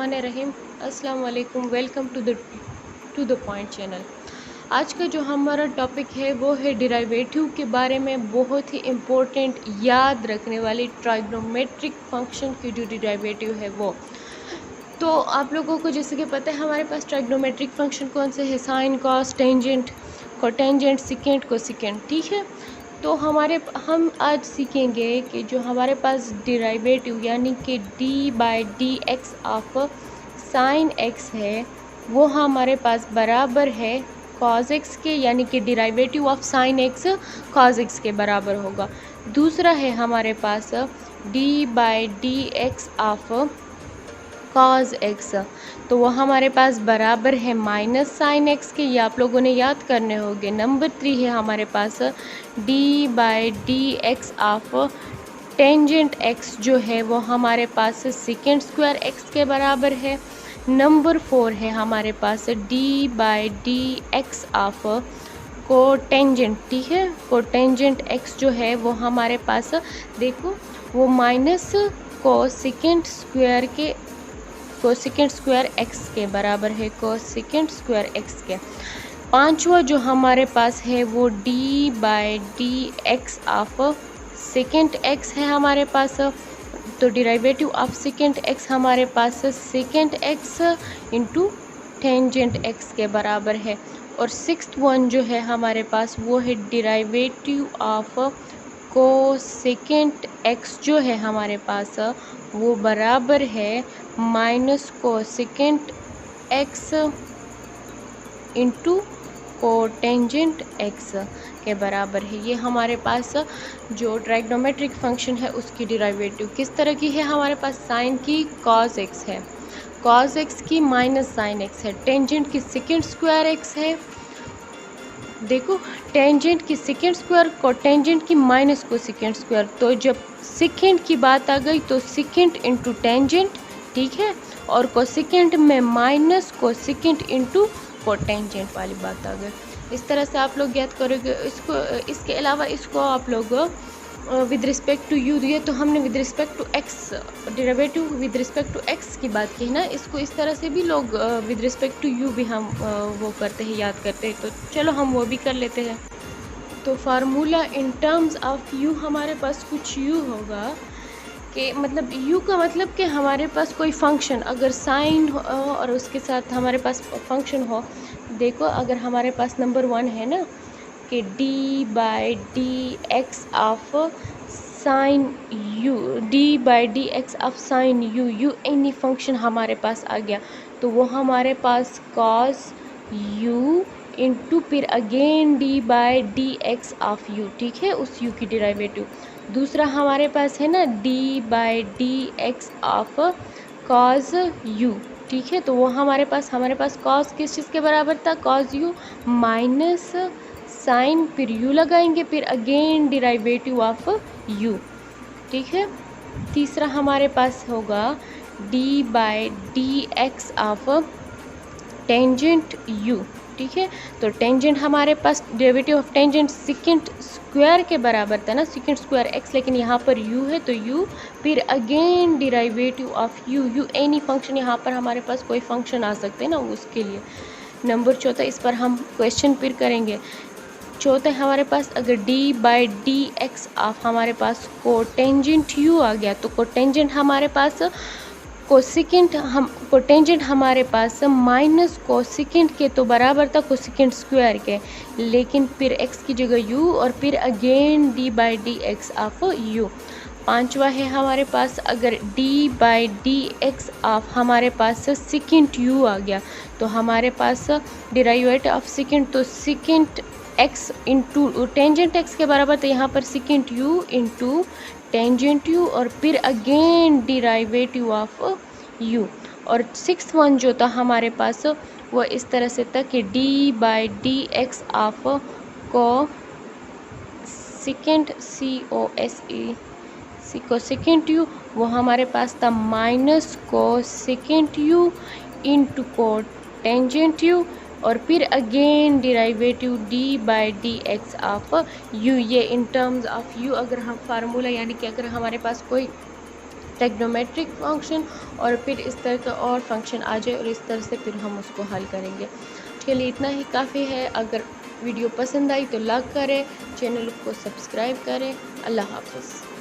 बिस्मिल्लाहिर्रहमानिर्रहीम। अस्सलाम वालेकुम। Welcome to the point channel. आज का जो हमारा टॉपिक है वो है डिराइवेटिव के बारे में, बहुत ही इम्पोर्टेंट याद रखने वाली ट्राइग्नोमेट्रिक फंक्शन की जो डिराइवेटिव है वो। तो आप लोगों को जैसे कि पता है हमारे पास ट्राइग्नोमेट्रिक फंक्शन कौन से है, sine, cos, tangent, cotangent, secant, cosecant, ठीक है। तो हम आज सीखेंगे कि जो हमारे पास डिराइवेटिव यानी कि d/dx ऑफ साइन x है वो हमारे पास बराबर है cos x के, यानी कि derivative of sine x cos x के बराबर होगा। दूसरा है हमारे पास d/dx ऑफ cos x, तो वो हमारे पास बराबर है माइनस साइन x के, ये आप लोगों ने याद करने होंगे। नंबर 3 है हमारे पास d/dx ऑफ टेंजेंट x, जो है वो हमारे पास सेकेंड स्क्वायर x के बराबर है। नंबर 4 है हमारे पास d/dx ऑफ कोटेंजेंट, ठीक है। कोटेंजेंट x जो है वो हमारे पास देखो वो माइनस कोसेकेंड स्क्वायर x के बराबर है, कोसेकेंड स्क्वायर x के। पांचवा जो हमारे पास है वो d/dx ऑफ सेकेंड x है हमारे पास, तो डिराइवेटिव ऑफ सेकेंड x हमारे पास second x into tangent x के बराबर है। और सिक्स्थ वन जो है हमारे पास वो है डिराइवेटिव ऑफ कोसेकेंट x, जो है हमारे पास वो बराबर है minus cosecant x into cotangent x के बराबर है। ये हमारे पास जो ट्राइग्नोमेट्रिक फंक्शन है उसकी डिराइवेटिव किस तरह की है, हमारे पास साइन की cos x है, cos x की माइनस साइन x है, टेंजेंट की सेकेंड स्क्वायर x है, देखो टेंजेंट की सेकेंड स्क्वायर, कोटेंजेंट की माइनस को सेकेंड स्क्वायर, तो जब सेकेंड की बात आ गई तो सेकेंड इंटू टेंजेंट, ठीक है। और कोसेकेंट में माइनस कोसेकेंट इंटू कोटेंजेंट वाली बात आ गई। इस तरह से आप लोग याद करोगे इसको। इसके अलावा इसको आप लोग विद रिस्पेक्ट टू यू दिए, तो हमने with respect to x, derivative with respect to x की बात की है ना, इसको इस तरह से भी लोग विद रिस्पेक्ट टू यू भी हम वो करते हैं, याद करते हैं। तो चलो हम वो भी कर लेते हैं। तो formula in terms of you हमारे पास कुछ यू होगा कि मतलब यू का मतलब कि हमारे पास कोई फंक्शन अगर साइन हो और उसके साथ हमारे पास फंक्शन हो, देखो अगर हमारे पास नंबर 1 है ना कि d/dx of sine you, d/dx of sine you any function हमारे पास आ गया, तो वो हमारे पास cos u इंटू फिर अगेन d/dx ऑफ u, ठीक है, उस u की डिराइवेटिव। दूसरा हमारे पास है ना d/dx ऑफ cos u, ठीक है, तो वो हमारे पास cos किस चीज़ के बराबर था, cos u माइनस साइन, फिर u लगाएंगे, फिर अगेन डिराइवेटिव ऑफ u, ठीक है। तीसरा हमारे पास होगा d/dx ऑफ टेंजेंट u, ठीक है, तो टेंजेंट हमारे पास derivative of tangent second square के बराबर था ना, सेकेंड स्क्वायर x, लेकिन यहाँ पर u है तो u, फिर again derivative of u any function, यहाँ पर हमारे पास कोई फंक्शन आ सकते हैं ना उसके लिए। नंबर चौथा, इस पर हम क्वेश्चन फिर करेंगे। चौथा हमारे पास अगर d/dx ऑफ हमारे पास कोटेंजेंट u आ गया, तो कोटेंजेंट हमारे पास कोटेंजेंट हमारे पास माइनस कोसेकेंट के तो बराबर था कोसेकेंट स्क्वायर के, लेकिन फिर x की जगह u और फिर अगेन d/dx ऑफ u। पांचवा है हमारे पास अगर d/dx ऑफ हमारे पास सेकेंड u आ गया, तो हमारे पास डिराइवेटिव ऑफ सेकेंड, तो second x into tangent x के बराबर, तो यहाँ पर second u into tangent u और फिर अगेन डिराइवेटिव ऑफ u। और सिक्स्थ वन जो था हमारे पास वो इस तरह से था कि d/dx ऑफ कोसेकेंट u, वो हमारे पास था minus cosecant u into cotangent u और फिर again derivative d/dx of u। ये इन टर्म्स ऑफ u अगर हम फार्मूला यानी कि अगर हमारे पास कोई ट्रिग्नोमेट्रिक फंक्शन, और फिर इस तरह का और फंक्शन आ जाए और इस तरह से फिर हम उसको हल करेंगे। चलिए इतना ही काफ़ी है। अगर वीडियो पसंद आई तो लाइक करें, चैनल को सब्सक्राइब करें। अल्लाह हाफ़िज़।